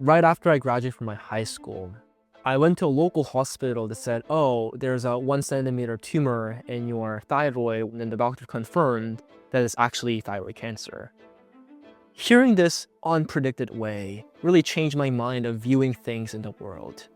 Right after I graduated from my high school, I went to a local hospital that said, oh, there's a 1 centimeter tumor in your thyroid, and the doctor confirmed that it's actually thyroid cancer. Hearing this unpredicted way really changed my mind of viewing things in the world.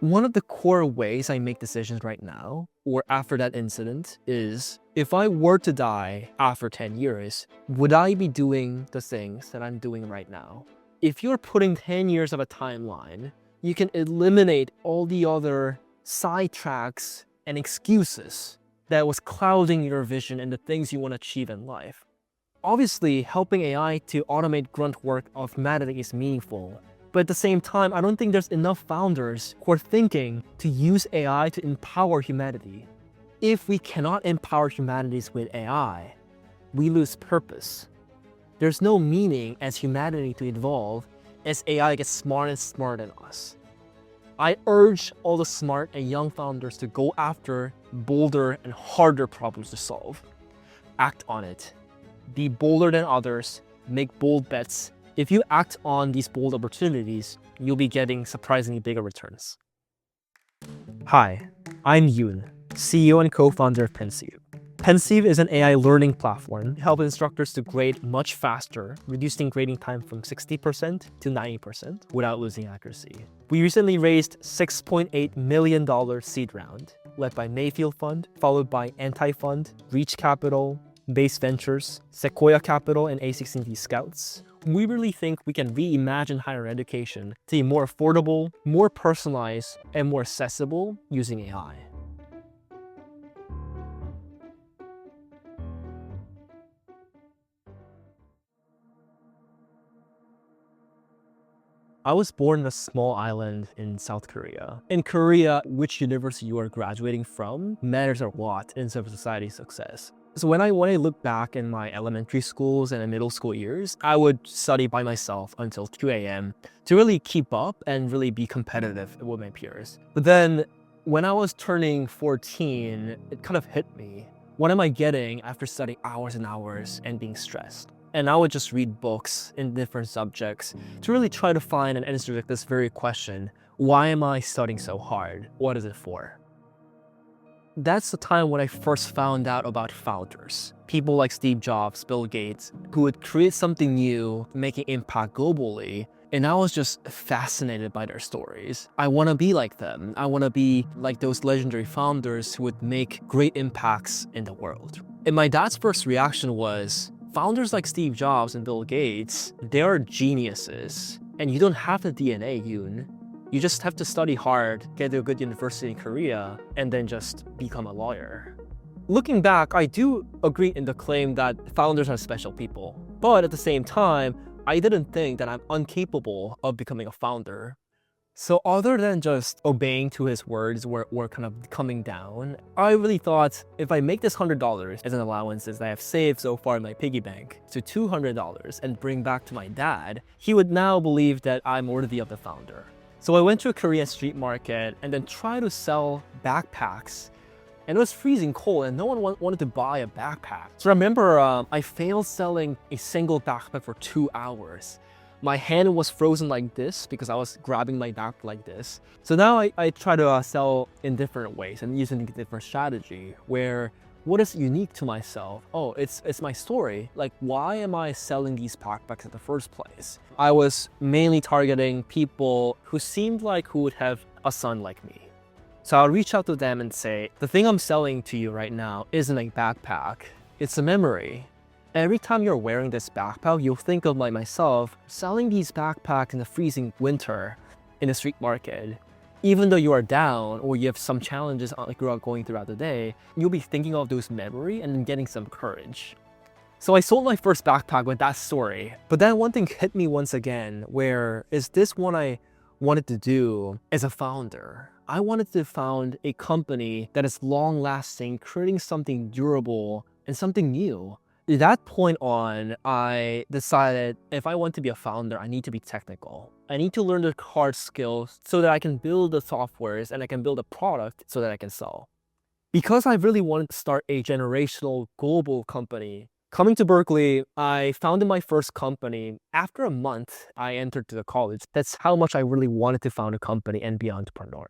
One of the core ways I make decisions right now, or after that incident, is if I were to die after 10 years, would I be doing the things that I'm doing right now? If you're putting 10 years of a timeline, you can eliminate all the other sidetracks and excuses that was clouding your vision and the things you want to achieve in life. Obviously, helping AI to automate grunt work of humanity is meaningful, but at the same time, I don't think there's enough founders who are thinking to use AI to empower humanity. If we cannot empower humanity with AI, we lose purpose. There's no meaning as humanity to evolve as AI gets smarter and smarter than us. I urge all the smart and young founders to go after bolder and harder problems to solve. Act on it. Be bolder than others, make bold bets. If you act on these bold opportunities, you'll be getting surprisingly bigger returns. Hi, I'm Yoon, CEO and co-founder of Pensive. Pensive is an AI learning platform to help instructors to grade much faster, reducing grading time from 60% to 90% without losing accuracy. We recently raised $6.8 million seed round, led by Mayfield Fund, followed by Anti-Fund, Reach Capital, Base Ventures, Sequoia Capital, and A16Z Scouts. We really think we can reimagine higher education to be more affordable, more personalized, and more accessible using AI. I was born in a small island in South Korea. In Korea, which university you are graduating from matters a lot in civil society success. So when I look back in my elementary schools and middle school years, I would study by myself until 2 a.m. to really keep up and really be competitive with my peers. But then when I was turning 14, it kind of hit me. What am I getting after studying hours and hours and being stressed? And I would just read books in different subjects to really try to find an answer to this very question. Why am I studying so hard? What is it for? That's the time when I first found out about founders. People like Steve Jobs, Bill Gates, who would create something new, making impact globally. And I was just fascinated by their stories. I want to be like them. I want to be like those legendary founders who would make great impacts in the world. And my dad's first reaction was, founders like Steve Jobs and Bill Gates, they are geniuses. And you don't have the DNA, Yoon. You just have to study hard, get to a good university in Korea, and then just become a lawyer. Looking back, I do agree in the claim that founders are special people. But at the same time, I didn't think that I'm incapable of becoming a founder. So other than just obeying to his words or kind of coming down, I really thought if I make this $100 as an allowances that I have saved so far in my piggy bank to $200 and bring back to my dad, he would now believe that I'm worthy of the founder. So I went to a Korean street market and then tried to sell backpacks. And it was freezing cold and no one wanted to buy a backpack. So I remember I failed selling a single backpack for 2 hours. My hand was frozen like this because I was grabbing my backpack like this. So now I try to sell in different ways and using a different strategy where what is unique to myself? Oh, it's my story. Like, why am I selling these backpacks in the first place? I was mainly targeting people who seemed like who would have a son like me. So I'll reach out to them and say, the thing I'm selling to you right now isn't a backpack, it's a memory. Every time you're wearing this backpack, you'll think of like myself selling these backpacks in the freezing winter in the street market. Even though you are down or you have some challenges going throughout the day, you'll be thinking of those memories and getting some courage. So I sold my first backpack with that story. But then one thing hit me once again, where is this what I wanted to do as a founder? I wanted to found a company that is long-lasting, creating something durable and something new. At that point on, I decided if I want to be a founder, I need to be technical. I need to learn the hard skills so that I can build the softwares and I can build a product so that I can sell. Because I really wanted to start a generational global company, Coming to Berkeley, I founded my first company. After a month, I entered to the college. That's how much I really wanted to found a company and be an entrepreneur.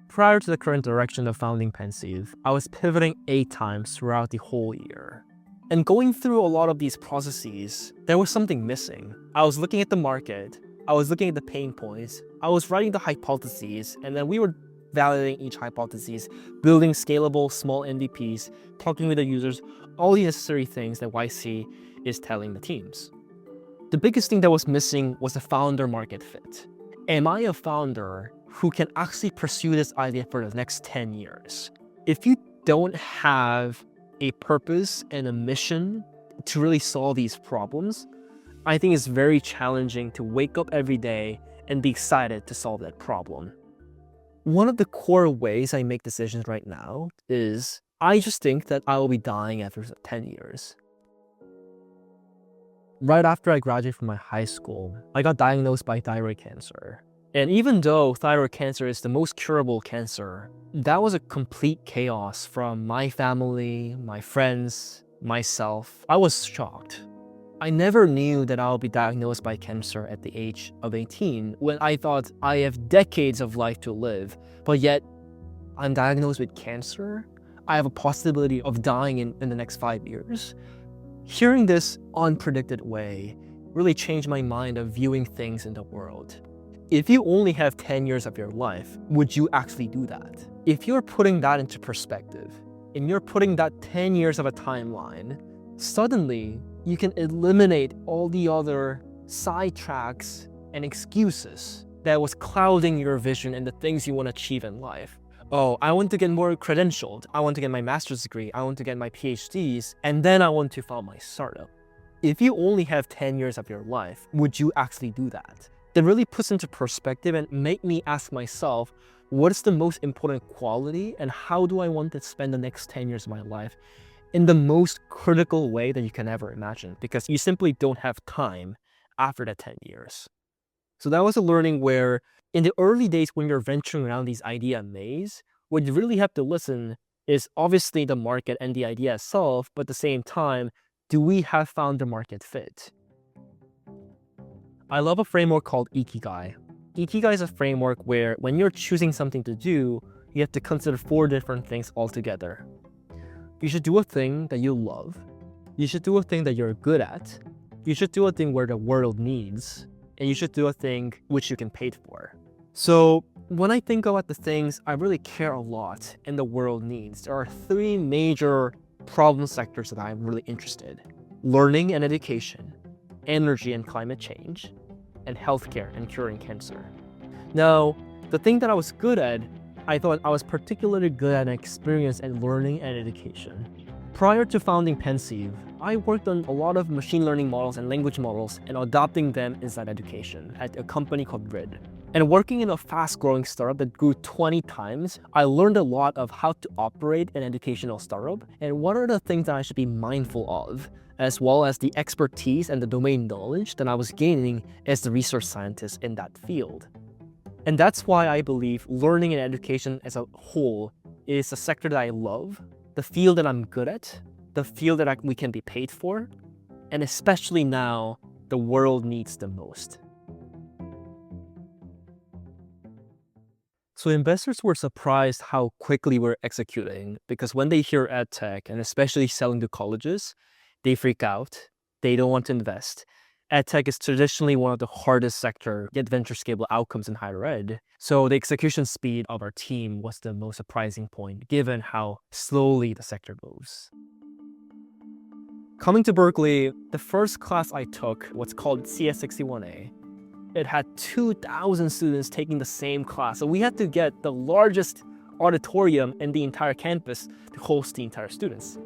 Prior to the current direction of founding Pensive, I was pivoting 8 times throughout the whole year. And going through a lot of these processes, there was something missing. I was looking at the market, I was looking at the pain points, I was writing the hypotheses, and then we were validating each hypothesis, building scalable small MVPs, talking with the users, all the necessary things that YC is telling the teams. The biggest thing that was missing was a founder market fit. Am I a founder who can actually pursue this idea for the next 10 years? If you don't have a purpose and a mission to really solve these problems, I think it's very challenging to wake up every day and be excited to solve that problem. One of the core ways I make decisions right now is I just think that I will be dying after 10 years. Right after I graduated from my high school, I got diagnosed by thyroid cancer. And even though thyroid cancer is the most curable cancer, that was a complete chaos from my family, my friends, myself. I was shocked. I never knew that I'll be diagnosed by cancer at the age of 18 when I thought I have decades of life to live, but yet I'm diagnosed with cancer. I have a possibility of dying in the next 5 years. Hearing this unpredicted way really changed my mind of viewing things in the world. If you only have 10 years of your life, would you actually do that? If you're putting that into perspective, and you're putting that 10 years of a timeline, suddenly you can eliminate all the other sidetracks and excuses that was clouding your vision and the things you want to achieve in life. Oh, I want to get more credentialed. I want to get my master's degree. I want to get my PhDs. And then I want to found my startup. If you only have 10 years of your life, would you actually do that? That really puts into perspective and make me ask myself, what is the most important quality and how do I want to spend the next 10 years of my life in the most critical way that you can ever imagine, because you simply don't have time after that 10 years. So that was a learning where in the early days when you're venturing around these idea maze, what you really have to listen is obviously the market and the idea itself, but at the same time, do we have found the market fit? I love a framework called Ikigai. Ikigai is a framework where when you're choosing something to do, you have to consider 4 different things altogether. You should do a thing that you love. You should do a thing that you're good at. You should do a thing where the world needs. And you should do a thing which you can pay for. So when I think about the things I really care a lot and the world needs, there are 3 major problem sectors that I'm really interested in: learning and education, energy and climate change, and healthcare and curing cancer. Now, the thing that I was good at, I thought I was particularly good at experience and learning and education. Prior to founding Pensive, I worked on a lot of machine learning models and language models and adopting them inside education at a company called Grid. And working in a fast-growing startup that grew 20 times, I learned a lot of how to operate an educational startup and what are the things that I should be mindful of, as well as the expertise and the domain knowledge that I was gaining as the research scientist in that field. And that's why I believe learning and education as a whole is a sector that I love, the field that I'm good at, the field that we can be paid for, and especially now, the world needs the most. So investors were surprised how quickly we're executing, because when they hear ed tech, and especially selling to colleges, they freak out, they don't want to invest. EdTech is traditionally one of the hardest sector to get venture scalable outcomes in higher ed. So the execution speed of our team was the most surprising point, given how slowly the sector moves. Coming to Berkeley, the first class I took was called CS61A. It had 2,000 students taking the same class. So we had to get the largest auditorium in the entire campus to host the entire students.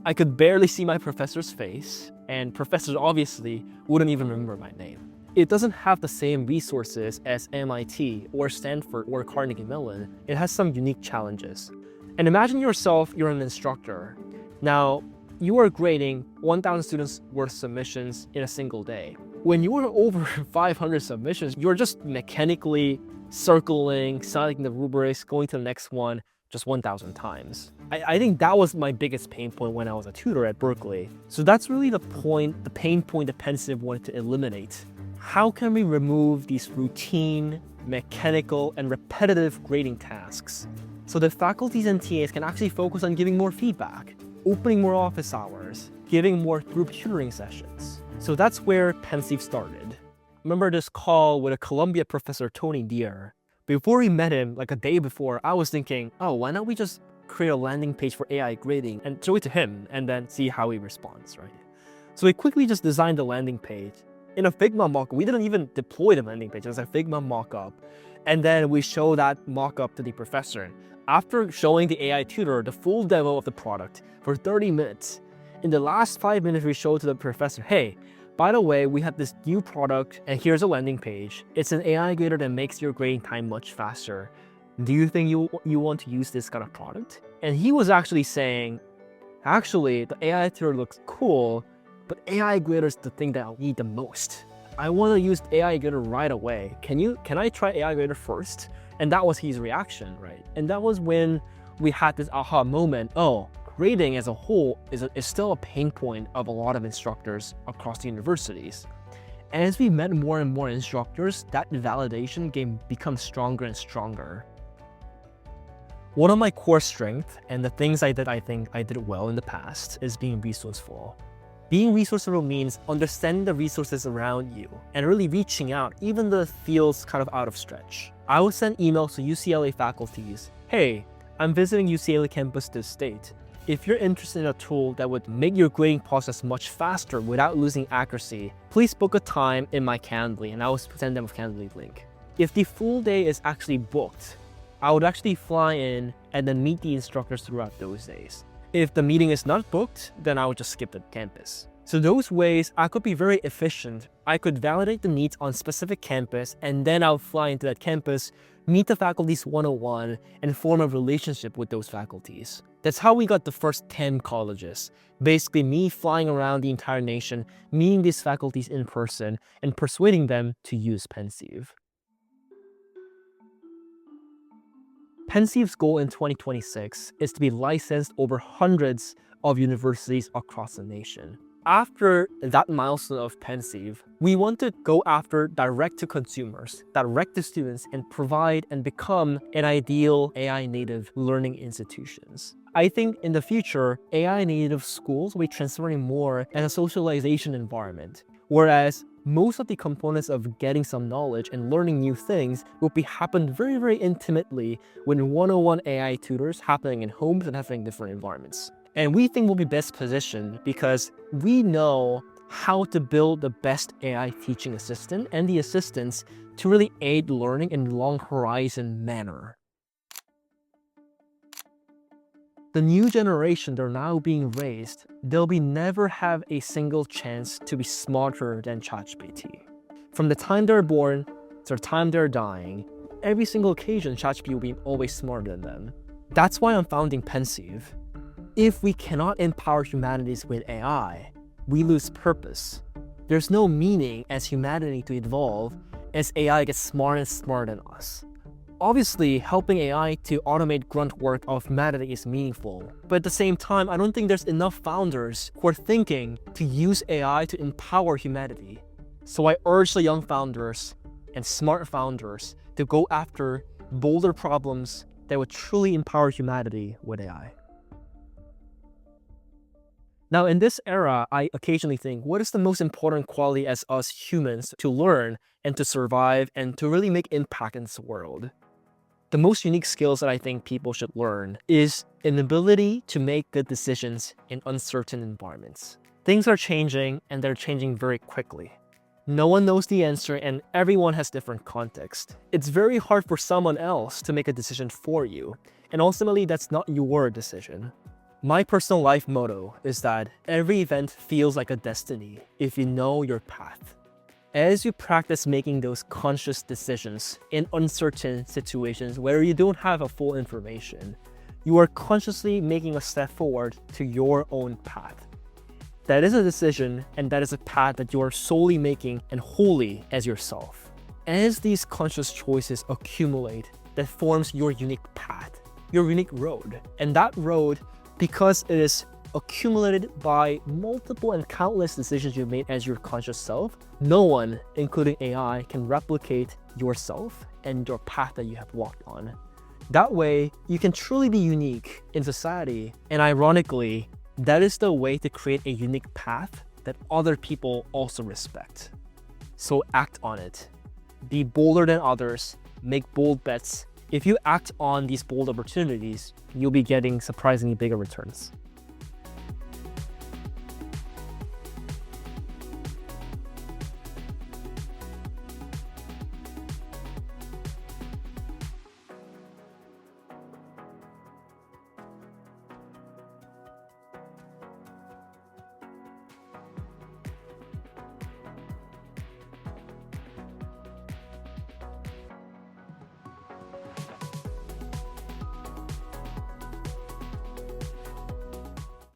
I could barely see my professor's face, and professors obviously wouldn't even remember my name. It doesn't have the same resources as MIT or Stanford or Carnegie Mellon. It has some unique challenges. And imagine yourself, you're an instructor. Now, you are grading 1,000 students worth submissions in a single day. When you are over 500 submissions, you're just mechanically circling, signing the rubrics, going to the next one, just 1,000 times. I think that was my biggest pain point when I was a tutor at Berkeley. So that's really the pain point that Pensive wanted to eliminate. How can we remove these routine, mechanical, and repetitive grading tasks so that faculties and TAs can actually focus on giving more feedback, opening more office hours, giving more group tutoring sessions? So that's where Pensive started. Remember this call with a Columbia professor, Tony Deere. Before we met him, like a day before, I was thinking, oh, why not we just create a landing page for AI grading and show it to him and then see how he responds, right? So we quickly just designed the landing page. In a Figma mockup, we didn't even deploy the landing page, it was a Figma mockup. And then we show that mockup to the professor. After showing the AI tutor the full demo of the product for 30 minutes, in the last 5 minutes, we showed to the professor, hey, by the way, we have this new product and here's a landing page. It's an AI grader that makes your grading time much faster. Do you think you want to use this kind of product? And he was actually saying, actually, the AI tutor looks cool, but AI grader is the thing that I need the most. I want to use AI grader right away. Can I try AI grader first? And that was his reaction, right? And that was when we had this aha moment. Oh, grading as a whole is still a pain point of a lot of instructors across the universities. And as we met more and more instructors, that validation game becomes stronger and stronger. One of my core strengths and the things I think I did well in the past is being resourceful. Being resourceful means understanding the resources around you and really reaching out, even though it feels kind of out of stretch. I would send emails to UCLA faculties. Hey, I'm visiting UCLA campus this state. If you're interested in a tool that would make your grading process much faster without losing accuracy, please book a time in my Calendly and I will send them a Calendly link. If the full day is actually booked, I would actually fly in and then meet the instructors throughout those days. If the meeting is not booked, then I would just skip the campus. So those ways, I could be very efficient. I could validate the needs on specific campus and then I'll fly into that campus, meet the faculties one-on-one, and form a relationship with those faculties. That's how we got the first 10 colleges. Basically me flying around the entire nation, meeting these faculties in person, and persuading them to use Pensive. Pensive's goal in 2026 is to be licensed over hundreds of universities across the nation. After that milestone of Pensive, we want to go after direct to consumers, direct to students, and provide and become an ideal AI native learning institutions. I think in the future, AI native schools will be transforming more as a socialization environment, whereas most of the components of getting some knowledge and learning new things will be happen very, very intimately with one-on-one AI tutors happening in homes and happening in different environments. And we think we'll be best positioned because we know how to build the best AI teaching assistant and the assistants to really aid learning in a long horizon manner. The new generation that are now being raised, they'll never have a single chance to be smarter than ChatGPT. From the time they're born to the time they're dying, every single occasion ChatGPT will be always smarter than them. That's why I'm founding Pensive. If we cannot empower humanities with AI, we lose purpose. There's no meaning as humanity to evolve as AI gets smarter and smarter than us. Obviously, helping AI to automate grunt work of humanity is meaningful, but at the same time, I don't think there's enough founders who are thinking to use AI to empower humanity. So I urge the young founders and smart founders to go after bolder problems that would truly empower humanity with AI. Now, in this era, I occasionally think, what is the most important quality as us humans to learn and to survive and to really make impact in this world? The most unique skills that I think people should learn is an ability to make good decisions in uncertain environments. Things are changing and they're changing very quickly. No one knows the answer and everyone has different context. It's very hard for someone else to make a decision for you. And ultimately, that's not your decision. My personal life motto is that every event feels like a destiny if you know your path. As you practice making those conscious decisions in uncertain situations where you don't have a full information, you are consciously making a step forward to your own path. That is a decision and that is a path that you are solely making and wholly as yourself. As these conscious choices accumulate, that forms your unique path. your unique road. And that road, because it is accumulated by multiple and countless decisions you've made as your conscious self, no one, including AI, can replicate yourself and your path that you have walked on. That way, you can truly be unique in society. And ironically, that is the way to create a unique path that other people also respect. So act on it. Be bolder than others. Make bold bets. If you act on these bold opportunities, you'll be getting surprisingly bigger returns.